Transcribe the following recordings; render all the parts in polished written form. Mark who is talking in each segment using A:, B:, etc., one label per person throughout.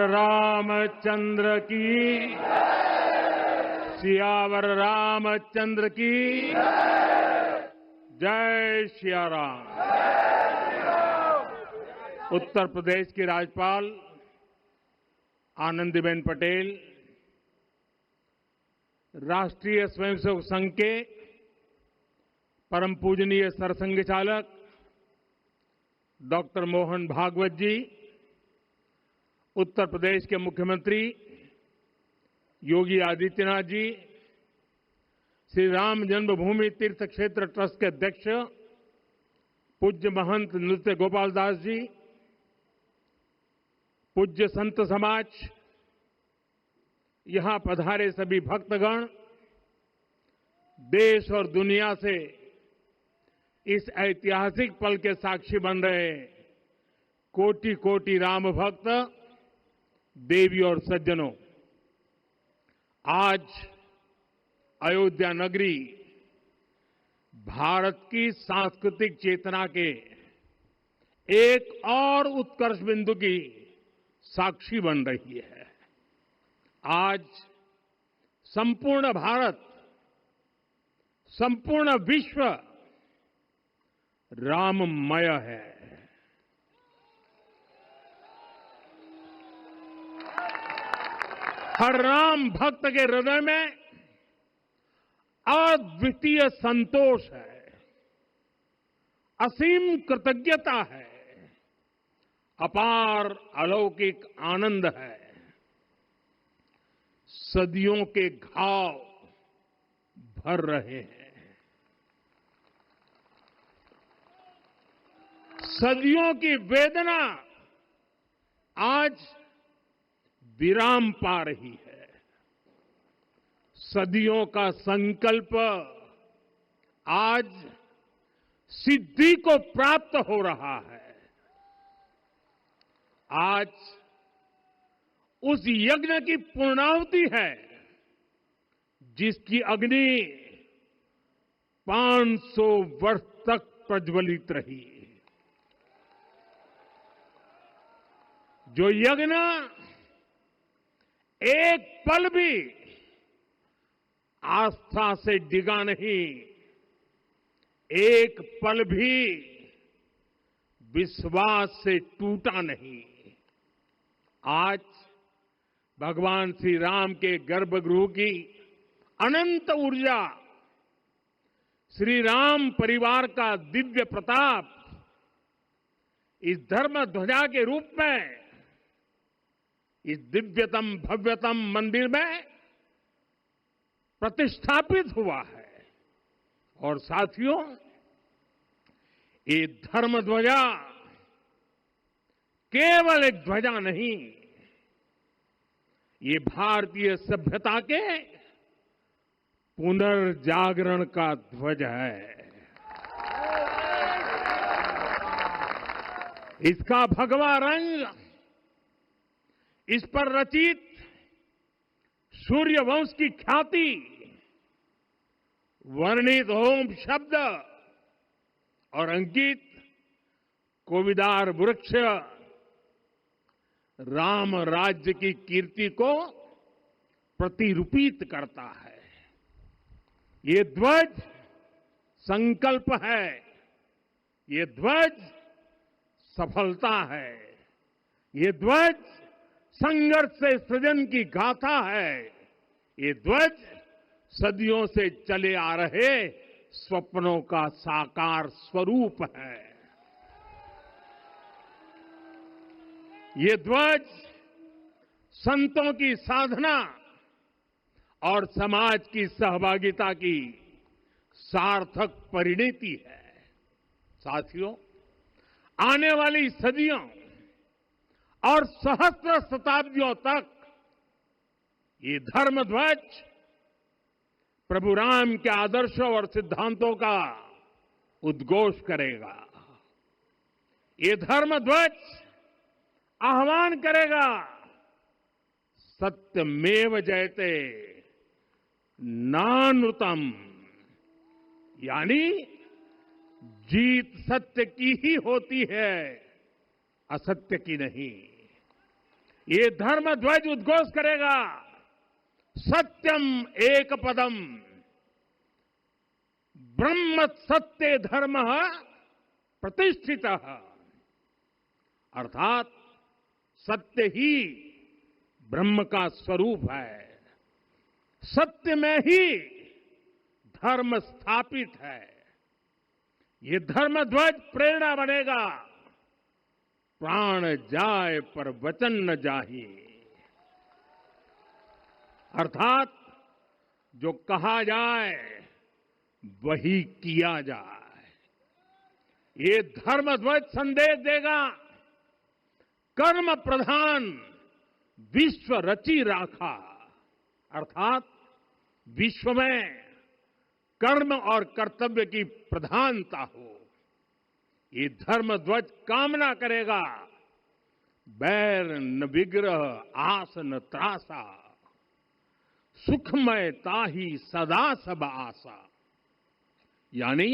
A: रामचंद्र की, सियावर रामचंद्र की जय सिया राम। उत्तर प्रदेश की राज्यपाल आनंदीबेन पटेल, राष्ट्रीय स्वयंसेवक संघ के परम पूजनीय सरसंघ चालक डॉक्टर मोहन भागवत जी, उत्तर प्रदेश के मुख्यमंत्री योगी आदित्यनाथ जी, श्री राम जन्मभूमि तीर्थ क्षेत्र ट्रस्ट के अध्यक्ष पूज्य महंत नृत्य गोपाल दास जी, पूज्य संत समाज, यहां पधारे सभी भक्तगण, देश और दुनिया से इस ऐतिहासिक पल के साक्षी बन रहे कोटि कोटि राम भक्त, देवी और सज्जनों, आज अयोध्या नगरी भारत की सांस्कृतिक चेतना के एक और उत्कर्ष बिंदु की साक्षी बन रही है। आज संपूर्ण भारत, संपूर्ण विश्व राममय है। हर राम भक्त के हृदय में अद्वितीय संतोष है, असीम कृतज्ञता है, अपार अलौकिक आनंद है। सदियों के घाव भर रहे हैं, सदियों की वेदना आज विराम पा रही है, सदियों का संकल्प आज सिद्धि को प्राप्त हो रहा है। आज उस यज्ञ की पूर्णाहुति है जिसकी अग्नि 500 वर्ष तक प्रज्वलित रही, जो यज्ञ एक पल भी आस्था से डिगा नहीं, एक पल भी विश्वास से टूटा नहीं। आज भगवान श्री राम के गर्भगृह की अनंत ऊर्जा, श्री राम परिवार का दिव्य प्रताप इस धर्म ध्वजा के रूप में इस दिव्यतम भव्यतम मंदिर में प्रतिष्ठापित हुआ है। और साथियों, ये धर्म ध्वजा केवल एक ध्वजा नहीं, ये भारतीय सभ्यता के पुनर्जागरण का ध्वज है। इसका भगवा रंग, इस पर रचित सूर्यवंश की ख्याति, वर्णित ओम शब्द और अंकित कोविदार वृक्ष राम राज्य की कीर्ति को प्रतिरूपित करता है। ये ध्वज संकल्प है, ये ध्वज सफलता है, ये ध्वज संघर्ष से सृजन की गाथा है, ये ध्वज सदियों से चले आ रहे स्वप्नों का साकार स्वरूप है। ये ध्वज संतों की साधना और समाज की सहभागिता की सार्थक परिणति है। साथियों, आने वाली सदियों और सहस्त्र शताब्दियों तक ये धर्म ध्वज प्रभु राम के आदर्शों और सिद्धांतों का उद्घोष करेगा। ये धर्म ध्वज आह्वान करेगा, सत्यमेव जयते नानृतम, यानी जीत सत्य की ही होती है, असत्य की नहीं। ये धर्म ध्वज उद्घोष करेगा, सत्यम एक पदम, ब्रह्म सत्य धर्म प्रतिष्ठित, अर्थात सत्य ही ब्रह्म का स्वरूप है, सत्य में ही धर्म स्थापित है। ये धर्म ध्वज प्रेरणा बनेगा, प्राण जाए पर वचन न जाहि, अर्थात जो कहा जाए वही किया जाए। ये धर्म ध्वज संदेश देगा, कर्म प्रधान विश्व रची राखा, अर्थात विश्व में कर्म और कर्तव्य की प्रधानता हो। ये धर्म ध्वज कामना करेगा, बैर न विग्रह आस न त्रासा, सुखमय ताही सदा सब आशा, यानी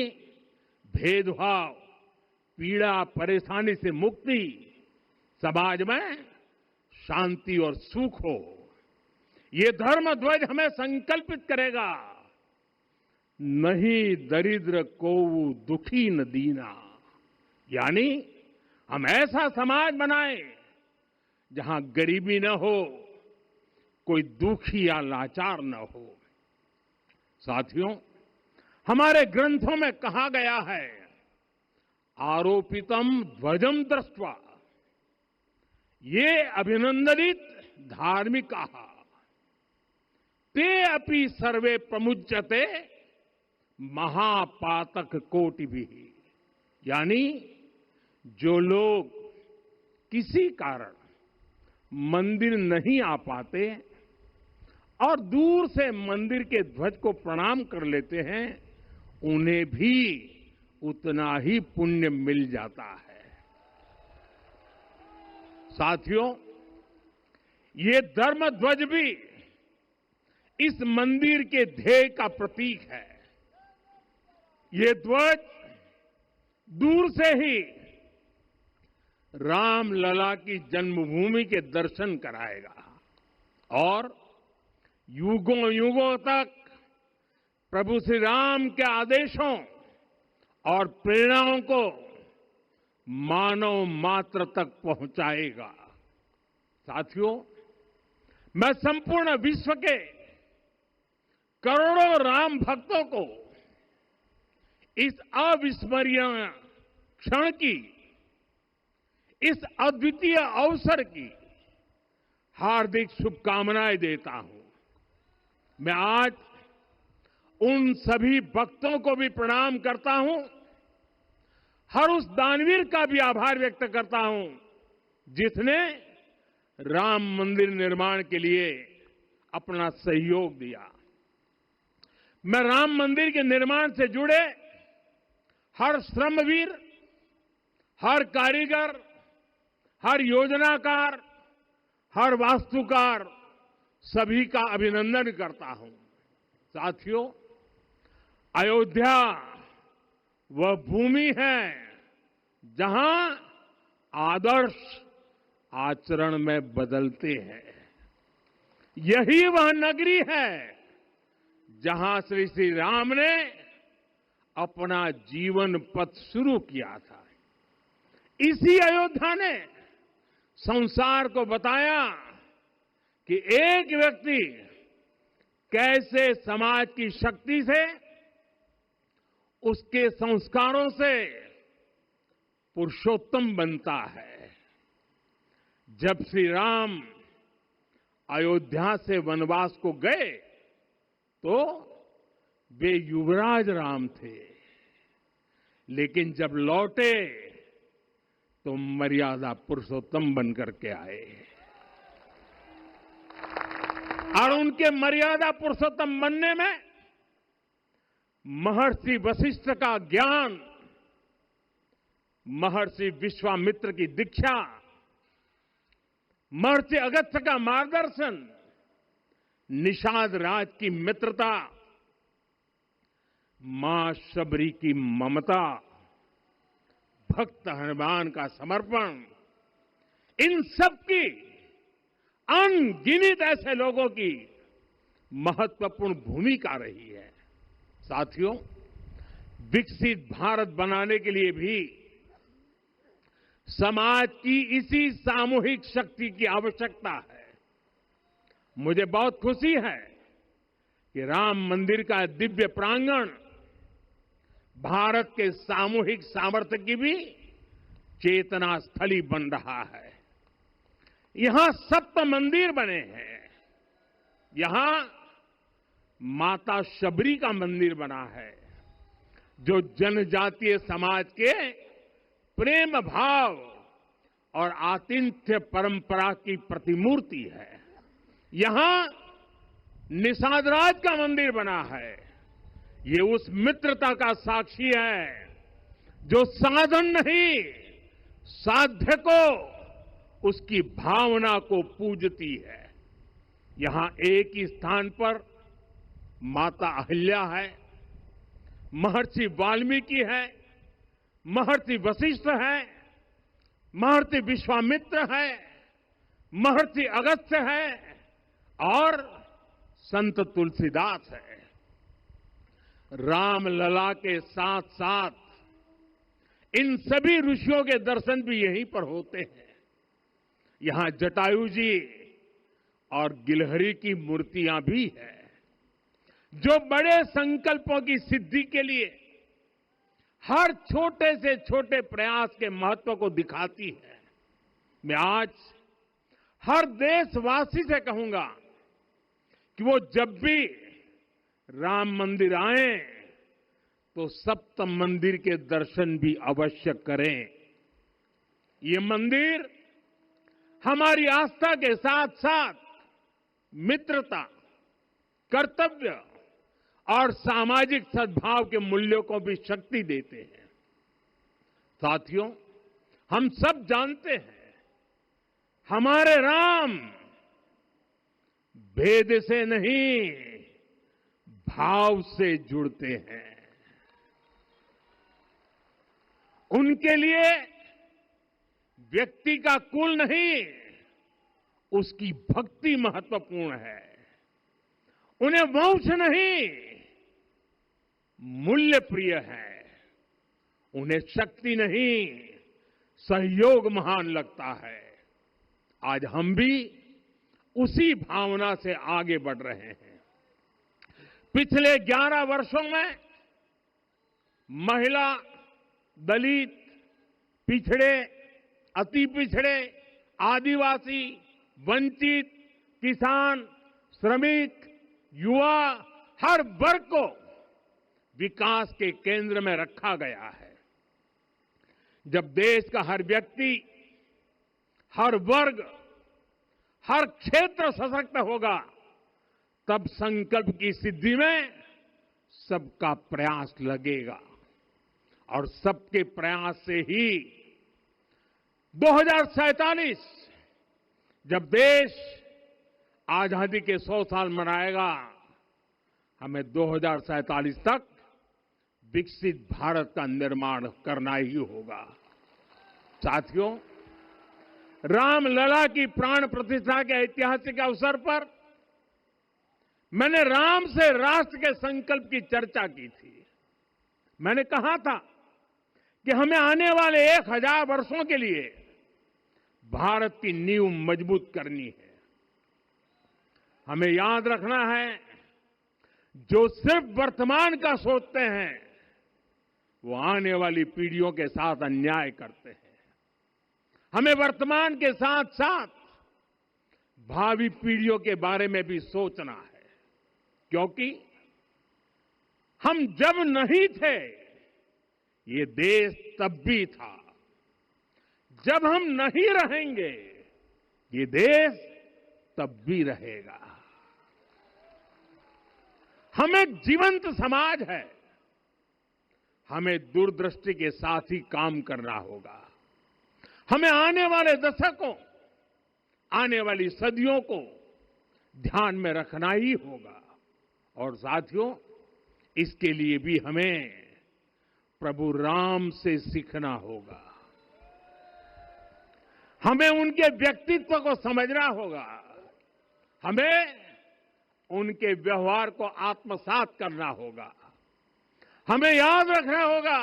A: भेदभाव, पीड़ा, परेशानी से मुक्ति, समाज में शांति और सुख हो। ये धर्म ध्वज हमें संकल्पित करेगा, नहीं दरिद्र को दुखी न दीना, यानी हम ऐसा समाज बनाएं जहां गरीबी न हो, कोई दुखी या लाचार न हो। साथियों, हमारे ग्रंथों में कहा गया है, आरोपितम ध्वजम दृष्ट्वा, ये अभिनंदनित धार्मिका ते अपि सर्वे प्रमुच्यते महापातक कोटि भी, यानी जो लोग किसी कारण मंदिर नहीं आ पाते और दूर से मंदिर के ध्वज को प्रणाम कर लेते हैं, उन्हें भी उतना ही पुण्य मिल जाता है। साथियों, ये धर्म ध्वज भी इस मंदिर के ध्येय का प्रतीक है। ये ध्वज दूर से ही राम लला की जन्मभूमि के दर्शन कराएगा और युगों युगों तक प्रभु श्री राम के आदेशों और प्रेरणाओं को मानव मात्र तक पहुंचाएगा। साथियों, मैं संपूर्ण विश्व के करोड़ों राम भक्तों को इस अविस्मरणीय क्षण की, इस अद्वितीय अवसर की हार्दिक शुभकामनाएं देता हूं। मैं आज उन सभी भक्तों को भी प्रणाम करता हूं, हर उस दानवीर का भी आभार व्यक्त करता हूं जिसने राम मंदिर निर्माण के लिए अपना सहयोग दिया। मैं राम मंदिर के निर्माण से जुड़े हर श्रमवीर, हर कारीगर, हर योजनाकार, हर वास्तुकार, सभी का अभिनंदन करता हूं। साथियों, अयोध्या वह भूमि है जहां आदर्श आचरण में बदलते हैं। यही वह नगरी है जहां श्री राम ने अपना जीवन पथ शुरू किया था। इसी अयोध्या ने संसार को बताया कि एक व्यक्ति कैसे समाज की शक्ति से, उसके संस्कारों से पुरुषोत्तम बनता है। जब श्री राम अयोध्या से वनवास को गए तो वे युवराज राम थे, लेकिन जब लौटे तो मर्यादा पुरुषोत्तम बनकर के आए और उनके मर्यादा पुरुषोत्तम बनने में महर्षि वशिष्ठ का ज्ञान, महर्षि विश्वामित्र की दीक्षा, महर्षि अगस्त्य का मार्गदर्शन, निषाद राज की मित्रता, मां शबरी की ममता, भक्त हनुमान का समर्पण, इन सब की अनगिनत ऐसे लोगों की महत्वपूर्ण भूमिका रही है। साथियों, विकसित भारत बनाने के लिए भी समाज की इसी सामूहिक शक्ति की आवश्यकता है। मुझे बहुत खुशी है कि राम मंदिर का दिव्य प्रांगण भारत के सामूहिक सामर्थ्य की भी चेतना स्थली बन रहा है। यहां 7 मंदिर बने हैं। यहां माता शबरी का मंदिर बना है, जो जनजातीय समाज के प्रेम भाव और आतिथ्य परंपरा की प्रतिमूर्ति है। यहां निषादराज का मंदिर बना है। ये उस मित्रता का साक्षी है जो साधन नहीं, साध्य को, उसकी भावना को पूजती है। यहां एक ही स्थान पर माता अहिल्या है, महर्षि वाल्मीकि है, महर्षि वशिष्ठ है, महर्षि विश्वामित्र है, महर्षि अगस्त्य है और संत तुलसीदास है। रामलला के साथ साथ इन सभी ऋषियों के दर्शन भी यहीं पर होते हैं। यहां जटायु जी और गिलहरी की मूर्तियां भी हैं, जो बड़े संकल्पों की सिद्धि के लिए हर छोटे से छोटे प्रयास के महत्व को दिखाती है। मैं आज हर देशवासी से कहूंगा कि वो जब भी राम मंदिर आए तो सप्त मंदिर के दर्शन भी अवश्य करें। ये मंदिर हमारी आस्था के साथ साथ मित्रता, कर्तव्य और सामाजिक सद्भाव के मूल्यों को भी शक्ति देते हैं। साथियों, हम सब जानते हैं, हमारे राम भेद से नहीं, भाव से जुड़ते हैं। उनके लिए व्यक्ति का कुल नहीं, उसकी भक्ति महत्वपूर्ण है। उन्हें वंश नहीं, मूल्य प्रिय है। उन्हें शक्ति नहीं, सहयोग महान लगता है। आज हम भी उसी भावना से आगे बढ़ रहे हैं। पिछले 11 वर्षों में महिला, दलित, पिछड़े, अति पिछड़े, आदिवासी, वंचित, किसान, श्रमिक, युवा, हर वर्ग को विकास के केंद्र में रखा गया है। जब देश का हर व्यक्ति, हर वर्ग, हर क्षेत्र सशक्त होगा, तब संकल्प की सिद्धि में सबका प्रयास लगेगा। और सबके प्रयास से ही 2047 जब देश आजादी के 100 साल मनाएगा, हमें 2047 तक विकसित भारत का निर्माण करना ही होगा। साथियों, रामलला की प्राण प्रतिष्ठा के ऐतिहासिक अवसर पर मैंने राम से राष्ट्र के संकल्प की चर्चा की थी। मैंने कहा था कि हमें आने वाले 1000 वर्षों के लिए भारत की नींव मजबूत करनी है। हमें याद रखना है, जो सिर्फ वर्तमान का सोचते हैं, वो आने वाली पीढ़ियों के साथ अन्याय करते हैं। हमें वर्तमान के साथ साथ भावी पीढ़ियों के बारे में भी सोचना है, क्योंकि हम जब नहीं थे, ये देश तब भी था। जब हम नहीं रहेंगे, ये देश तब भी रहेगा। हम एक जीवंत समाज है। हमें दूरदृष्टि के साथ ही काम करना होगा। हमें आने वाले दशकों, आने वाली सदियों को ध्यान में रखना ही होगा। और साथियों, इसके लिए भी हमें प्रभु राम से सीखना होगा। हमें उनके व्यक्तित्व को समझना होगा। हमें उनके व्यवहार को आत्मसात करना होगा। हमें याद रखना होगा,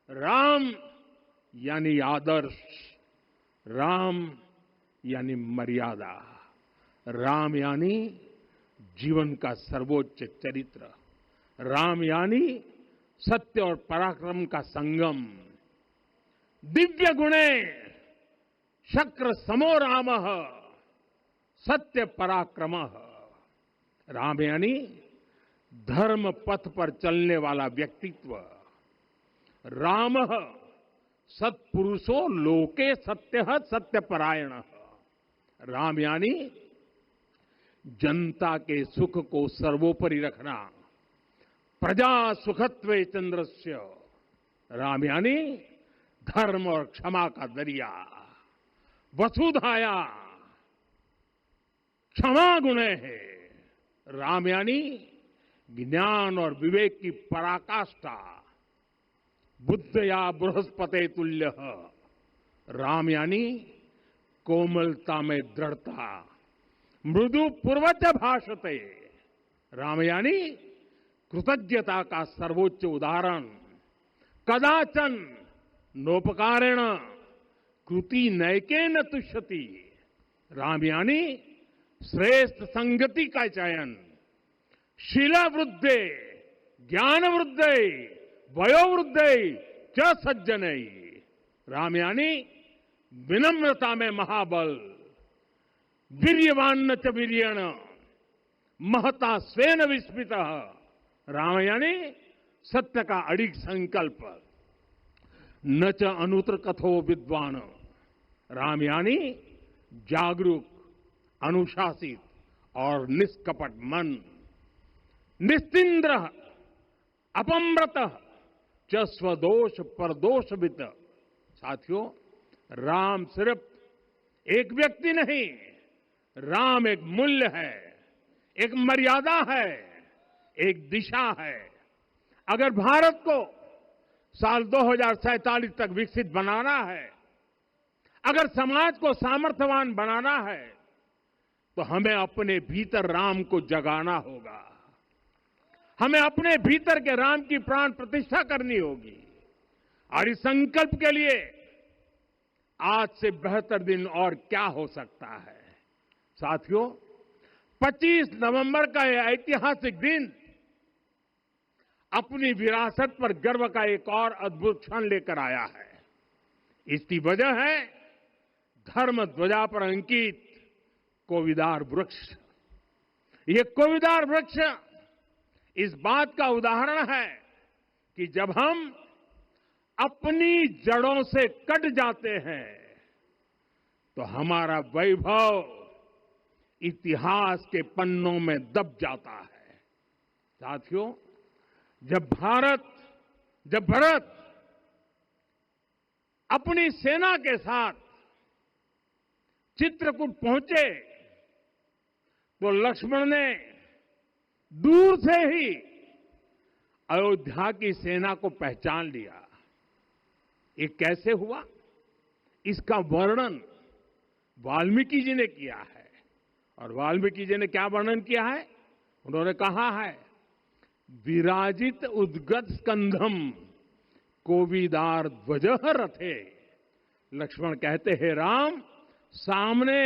A: राम यानी आदर्श, राम यानी मर्यादा, राम यानी जीवन का सर्वोच्च चरित्र, राम यानी सत्य और पराक्रम का संगम। दिव्य गुणे शक्र समो रामः सत्य पराक्रमः। राम यानी धर्म पथ पर चलने वाला व्यक्तित्व। रामः सत्पुरुषो लोके सत्यः सत्यपरायणः। राम यानी जनता के सुख को सर्वोपरि रखना, प्रजा सुखत्वे चंद्रस्य। राम यानी धर्म और क्षमा का दरिया। वसुधाया क्षमा गुणे है। राम यानी ज्ञान और विवेक की पराकाष्ठा। बुद्ध या बृहस्पति तुल्य। राम यानी कोमलता में दृढ़ता। मृदु पूर्वज भाषते। राम यानी कृतज्ञता का सर्वोच्च उदाहरण। कदाचन नोपकारेण कृति नैकेन तुष्यति। राम यानी श्रेष्ठ संगति का चयन। शीला वृद्धे ज्ञान वृद्धे वयोवृद्धे च सज्जनै। राम यानी विनम्रता में महाबल। वीर्यवान च वीर्येण महता स्वेन विस्मितः। राम यानी सत्य का अडिग संकल्प। न च अनुत्र कथो विद्वान। राम यानी जागरूक, अनुशासित और निष्कपट मन। निस्तिंद्र अपम्रत च स्वदोष परदोषवित। साथियों, राम सिर्फ एक व्यक्ति नहीं, राम एक मूल्य है, एक मर्यादा है, एक दिशा है। अगर भारत को साल 2047 तक विकसित बनाना है, अगर समाज को सामर्थ्यवान बनाना है, तो हमें अपने भीतर राम को जगाना होगा। हमें अपने भीतर के राम की प्राण प्रतिष्ठा करनी होगी। और इस संकल्प के लिए आज से बेहतर दिन और क्या हो सकता है। साथियों, 25 नवंबर का यह ऐतिहासिक दिन अपनी विरासत पर गर्व का एक और अद्भुत क्षण लेकर आया है। इसकी वजह है धर्म ध्वजा पर अंकित कोविदार वृक्ष। ये कोविदार वृक्ष इस बात का उदाहरण है कि जब हम अपनी जड़ों से कट जाते हैं तो हमारा वैभव इतिहास के पन्नों में दब जाता है। साथियों, जब भरत अपनी सेना के साथ चित्रकूट पहुंचे तो लक्ष्मण ने दूर से ही अयोध्या की सेना को पहचान लिया। ये कैसे हुआ, इसका वर्णन वाल्मीकि जी ने किया है। और वाल्मीकि जी ने क्या वर्णन किया है? उन्होंने कहा है, विराजित उद्गत स्कंधम कोविदार ध्वजः रथे। लक्ष्मण कहते हैं, राम, सामने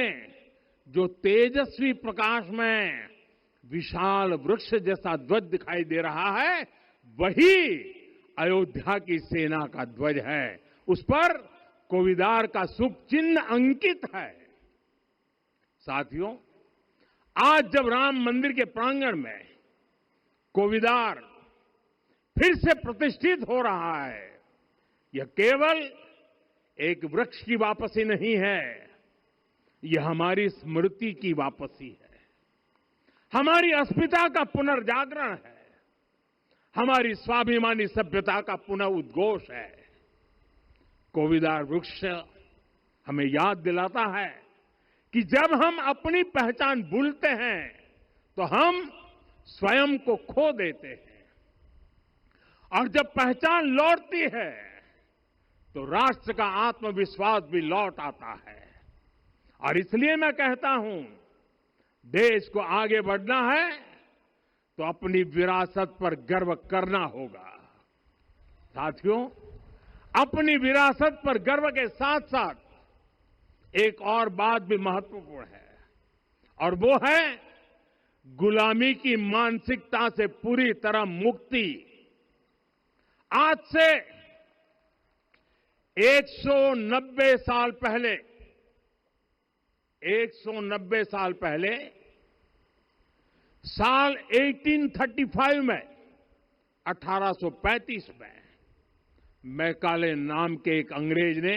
A: जो तेजस्वी प्रकाश में विशाल वृक्ष जैसा ध्वज दिखाई दे रहा है, वही अयोध्या की सेना का ध्वज है। उस पर कोविदार का शुभ चिन्ह अंकित है। साथियों, आज जब राम मंदिर के प्रांगण में कोविदार फिर से प्रतिष्ठित हो रहा है, यह केवल एक वृक्ष की वापसी नहीं है, यह हमारी स्मृति की वापसी है, हमारी अस्मिता का पुनर्जागरण है, हमारी स्वाभिमानी सभ्यता का पुनः उद्घोष है। कोविदार वृक्ष हमें याद दिलाता है कि जब हम अपनी पहचान भूलते हैं तो हम स्वयं को खो देते हैं, और जब पहचान लौटती है तो राष्ट्र का आत्मविश्वास भी लौट आता है। और इसलिए मैं कहता हूं, देश को आगे बढ़ना है तो अपनी विरासत पर गर्व करना होगा। साथियों, अपनी विरासत पर गर्व के साथ साथ एक और बात भी महत्वपूर्ण है, और वो है गुलामी की मानसिकता से पूरी तरह मुक्ति। आज से 190 साल पहले 190 साल पहले साल 1835 में 1835 में मैकाले नाम के एक अंग्रेज ने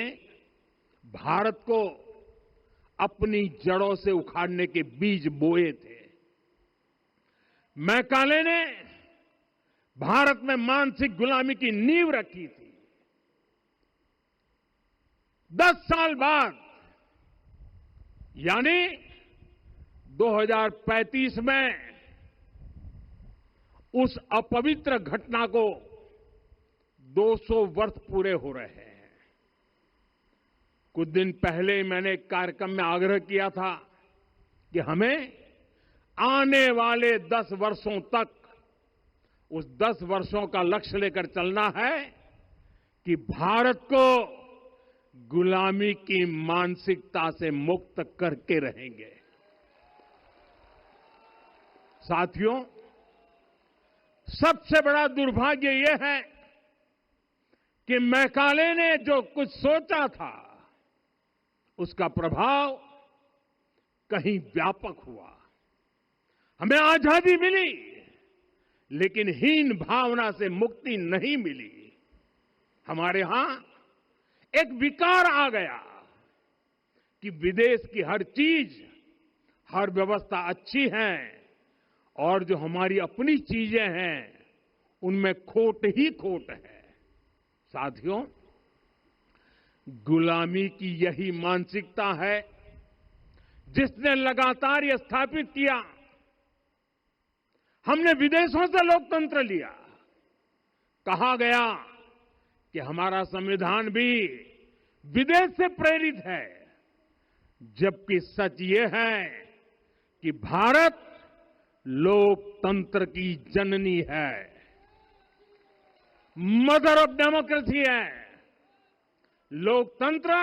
A: भारत को अपनी जड़ों से उखाड़ने के बीज बोए थे। मैकाले ने भारत में मानसिक गुलामी की नींव रखी थी। 10 साल बाद यानी 2035 में उस अपवित्र घटना को 200 वर्ष पूरे हो रहे हैं। कुछ दिन पहले मैंने एक कार्यक्रम में आग्रह किया था कि हमें आने वाले 10 वर्षों तक उस 10 वर्षों का लक्ष्य लेकर चलना है कि भारत को गुलामी की मानसिकता से मुक्त करके रहेंगे। साथियों, सबसे बड़ा दुर्भाग्य यह है कि मैकाले ने जो कुछ सोचा था उसका प्रभाव कहीं व्यापक हुआ। हमें आजादी मिली, लेकिन हीन भावना से मुक्ति नहीं मिली। हमारे यहां एक विकार आ गया कि विदेश की हर चीज, हर व्यवस्था अच्छी है और जो हमारी अपनी चीजें हैं उनमें खोट ही खोट है। साथियों, गुलामी की यही मानसिकता है जिसने लगातार यह स्थापित किया। हमने विदेशों से लोकतंत्र लिया। कहा गया कि हमारा संविधान भी विदेश से प्रेरित है, जबकि सच ये है कि भारत लोकतंत्र की जननी है, मदर ऑफ डेमोक्रेसी है। लोकतंत्र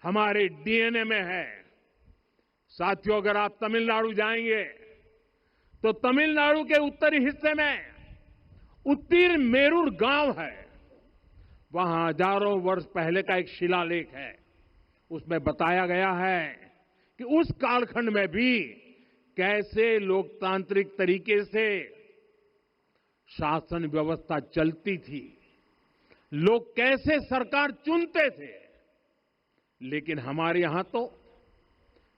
A: हमारे डीएनए में है। साथियों, अगर आप तमिलनाडु जाएंगे तो तमिलनाडु के उत्तरी हिस्से में उत्तीरमेरूर गांव है। वहां हजारों वर्ष पहले का एक शिलालेख है। उसमें बताया गया है कि उस कालखंड में भी कैसे लोकतांत्रिक तरीके से शासन व्यवस्था चलती थी, लोग कैसे सरकार चुनते थे। लेकिन हमारे यहां तो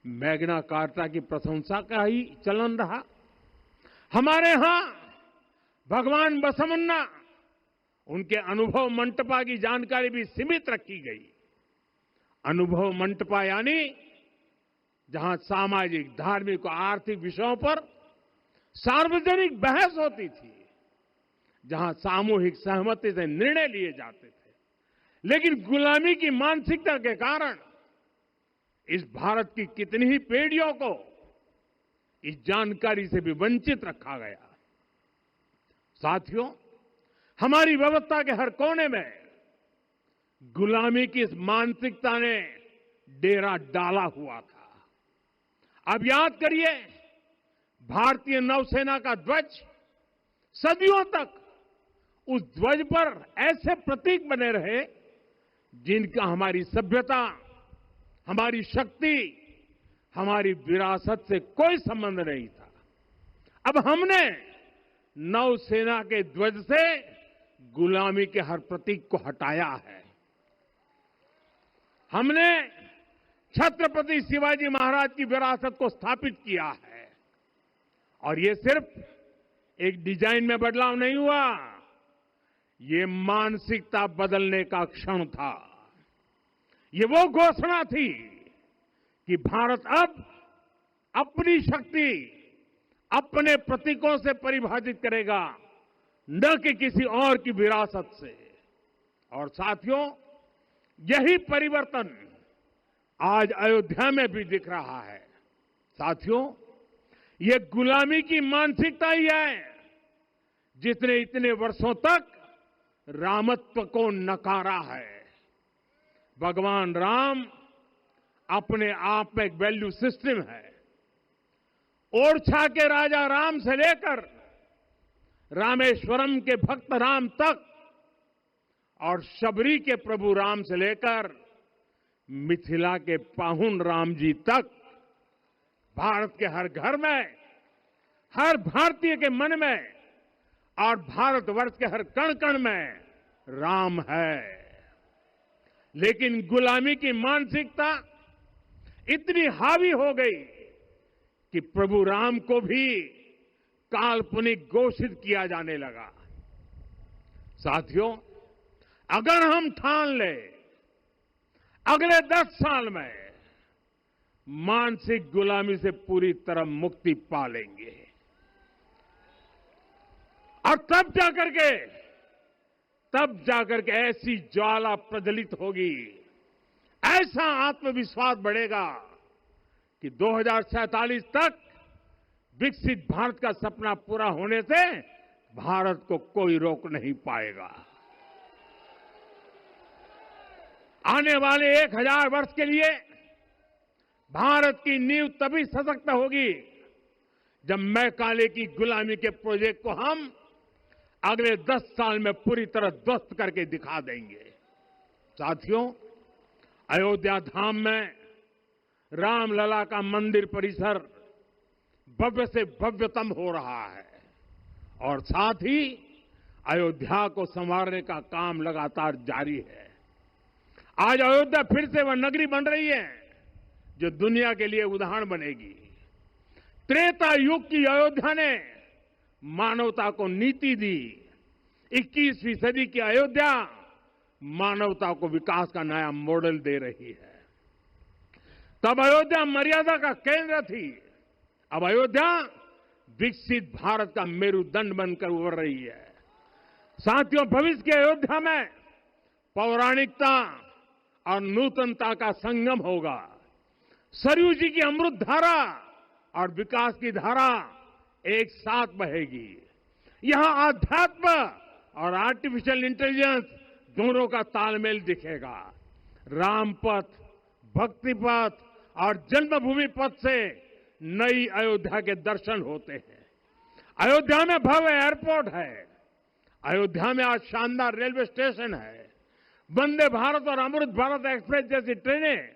A: मैग्ना कार्टा की प्रशंसा का ही चलन रहा। हमारे यहां भगवान बसवन्ना, उनके अनुभव मंटपा की जानकारी भी सीमित रखी गई। अनुभव मंटपा यानी जहां सामाजिक, धार्मिक और आर्थिक विषयों पर सार्वजनिक बहस होती थी, जहां सामूहिक सहमति से निर्णय लिए जाते थे। लेकिन गुलामी की मानसिकता के कारण इस भारत की कितनी ही पीढ़ियों को इस जानकारी से भी वंचित रखा गया। साथियों, हमारी व्यवस्था के हर कोने में गुलामी की इस मानसिकता ने डेरा डाला हुआ था। अब याद करिए, भारतीय नौसेना का ध्वज सदियों तक उस ध्वज पर ऐसे प्रतीक बने रहे जिनका हमारी सभ्यता, हमारी शक्ति, हमारी विरासत से कोई संबंध नहीं था। अब हमने नौसेना के ध्वज से गुलामी के हर प्रतीक को हटाया है। हमने छत्रपति शिवाजी महाराज की विरासत को स्थापित किया है। और ये सिर्फ एक डिजाइन में बदलाव नहीं हुआ, ये मानसिकता बदलने का क्षण था। ये वो घोषणा थी कि भारत अब अपनी शक्ति अपने प्रतीकों से परिभाषित करेगा, न कि किसी और की विरासत से। और साथियों, यही परिवर्तन आज अयोध्या में भी दिख रहा है। साथियों, ये गुलामी की मानसिकता ही है जिसने इतने वर्षों तक रामत्व को नकारा है। भगवान राम अपने आप में एक वैल्यू सिस्टम है। ओरछा के राजा राम से लेकर रामेश्वरम के भक्त राम तक और शबरी के प्रभु राम से लेकर मिथिला के पाहुन राम जी तक भारत के हर घर में, हर भारतीय के मन में और भारतवर्ष के हर कण कण में राम है। लेकिन गुलामी की मानसिकता इतनी हावी हो गई कि प्रभु राम को भी काल्पनिक घोषित किया जाने लगा। साथियों, अगर हम ठान लें अगले 10 साल में मानसिक गुलामी से पूरी तरह मुक्ति पा लेंगे और तब जाकर के ऐसी ज्वाला प्रज्वलित होगी, ऐसा आत्मविश्वास बढ़ेगा कि 2047 तक विकसित भारत का सपना पूरा होने से भारत को कोई रोक नहीं पाएगा। आने वाले 1000 वर्ष के लिए भारत की नींव तभी सशक्त होगी जब मैकाले की गुलामी के प्रोजेक्ट को हम अगले 10 साल में पूरी तरह ध्वस्त करके दिखा देंगे। साथियों, अयोध्या धाम में रामलला का मंदिर परिसर भव्य से भव्यतम हो रहा है और साथ ही अयोध्या को संवारने का काम लगातार जारी है। आज अयोध्या फिर से वह नगरी बन रही है जो दुनिया के लिए उदाहरण बनेगी। त्रेता युग की अयोध्या ने मानवता को नीति दी। 21वीं सदी की अयोध्या मानवता को विकास का नया मॉडल दे रही है। तब अयोध्या मर्यादा का केंद्र थी, अब अयोध्या विकसित भारत का मेरुदंड बनकर उभर रही है। साथियों, भविष्य की अयोध्या में पौराणिकता और नूतनता का संगम होगा। सरयू जी की अमृत धारा और विकास की धारा एक साथ बहेगी। यहां आध्यात्म और आर्टिफिशियल इंटेलिजेंस दोनों का तालमेल दिखेगा। राम पथ, भक्ति पथ और जन्मभूमि पथ से नई अयोध्या के दर्शन होते हैं। अयोध्या में भव्य एयरपोर्ट है। अयोध्या में आज शानदार रेलवे स्टेशन है। वंदे भारत और अमृत भारत एक्सप्रेस जैसी ट्रेनें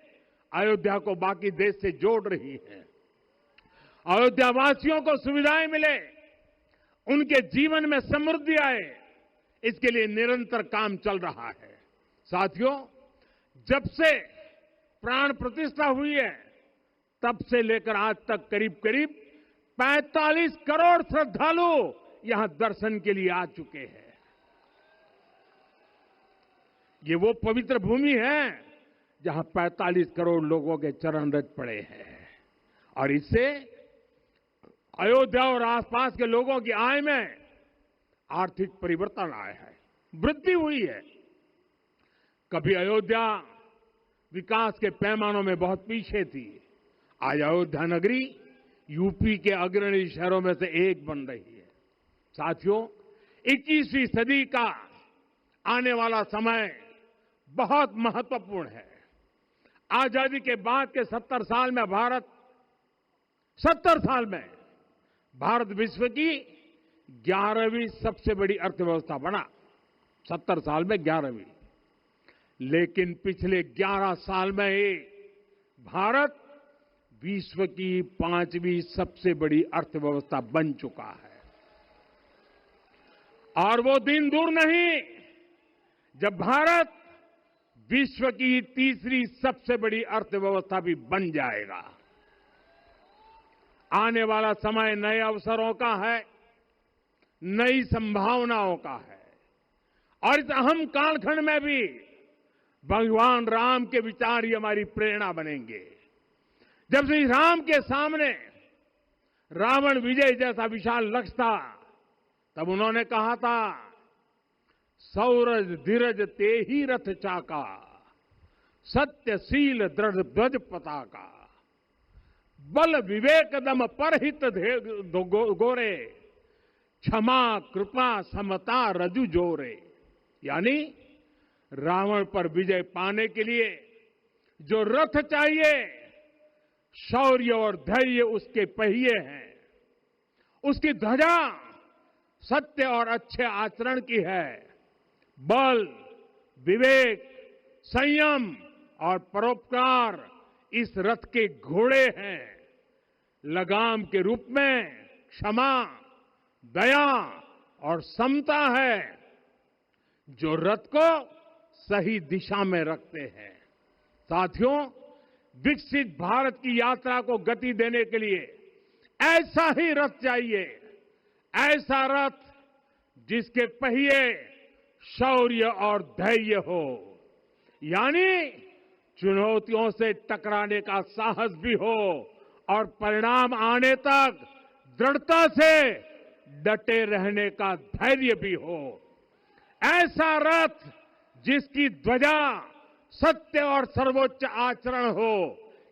A: अयोध्या को बाकी देश से जोड़ रही हैं। अयोध्या वासियों को सुविधाएं मिले, उनके जीवन में समृद्धि आए, इसके लिए निरंतर काम चल रहा है। साथियों, जब से प्राण प्रतिष्ठा हुई है तब से लेकर आज तक करीब करीब 45 करोड़ श्रद्धालु यहां दर्शन के लिए आ चुके हैं। ये वो पवित्र भूमि है जहां 45 करोड़ लोगों के चरण रज पड़े हैं और इससे अयोध्या और आसपास के लोगों की आय में आर्थिक परिवर्तन आया है, वृद्धि हुई है। कभी अयोध्या विकास के पैमानों में बहुत पीछे थी, आज अयोध्या नगरी यूपी के अग्रणी शहरों में से एक बन रही है। साथियों, 21वीं सदी का आने वाला समय बहुत महत्वपूर्ण है। आजादी के बाद के 70 साल में भारत विश्व की 11वीं सबसे बड़ी अर्थव्यवस्था बना। 70 साल में 11वीं। लेकिन पिछले 11 साल में ही भारत विश्व की 5वीं सबसे बड़ी अर्थव्यवस्था बन चुका है। और वो दिन दूर नहीं जब भारत विश्व की 3री सबसे बड़ी अर्थव्यवस्था भी बन जाएगा। आने वाला समय नए अवसरों का है, नई संभावनाओं का है और इस अहम कालखंड में भी भगवान राम के विचार ही हमारी प्रेरणा बनेंगे। जब श्री राम के सामने रावण विजय जैसा विशाल लक्ष्य था, तब उन्होंने कहा था, सौरज धीरज ते ही रथ चाका, सत्यशील दृढ़ ध्वज पताका। बल विवेक दम परहित गोरे, क्षमा कृपा समता रजु जोरे। यानी रावण पर विजय पाने के लिए जो रथ चाहिए, शौर्य और धैर्य उसके पहिए हैं, उसकी ध्वजा सत्य और अच्छे आचरण की है, बल विवेक संयम और परोपकार इस रथ के घोड़े हैं। लगाम के रूप में क्षमा दया और समता है जो रथ को सही दिशा में रखते हैं। साथियों, विकसित भारत की यात्रा को गति देने के लिए ऐसा ही रथ चाहिए, ऐसा रथ जिसके पहिए शौर्य और धैर्य हो, यानी चुनौतियों से टकराने का साहस भी हो और परिणाम आने तक दृढ़ता से डटे रहने का धैर्य भी हो। ऐसा रथ जिसकी ध्वजा सत्य और सर्वोच्च आचरण हो,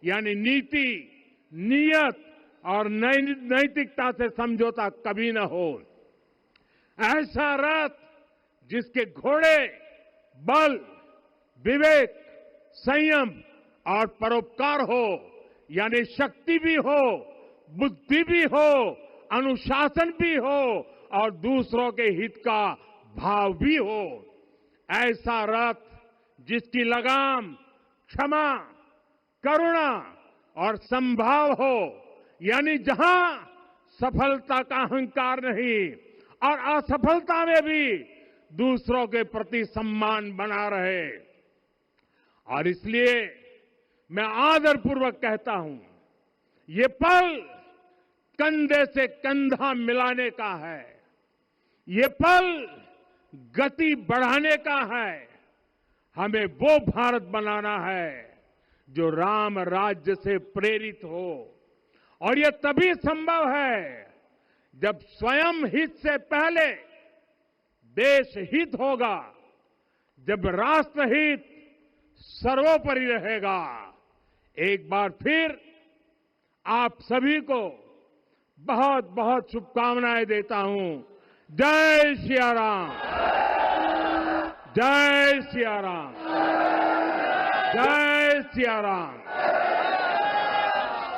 A: यानी नीति नियत और नैतिकता से समझौता कभी न हो। ऐसा रथ जिसके घोड़े बल विवेक संयम और परोपकार हो, यानी शक्ति भी हो बुद्धि भी हो अनुशासन भी हो और दूसरों के हित का भाव भी हो। ऐसा रथ जिसकी लगाम क्षमा करुणा और संभाव हो, यानी जहां सफलता का अहंकार नहीं और असफलता में भी दूसरों के प्रति सम्मान बना रहे। और इसलिए मैं आदरपूर्वक कहता हूं, ये पल कंधे से कंधा मिलाने का है, ये पल गति बढ़ाने का है। हमें वो भारत बनाना है जो राम राज्य से प्रेरित हो, और ये तभी संभव है जब स्वयं हित से पहले देश हित होगा, जब राष्ट्र हित सर्वोपरि रहेगा। एक बार फिर आप सभी को बहुत बहुत शुभकामनाएं देता हूं। जय सिया राम, जय सिया राम, जय सिया राम।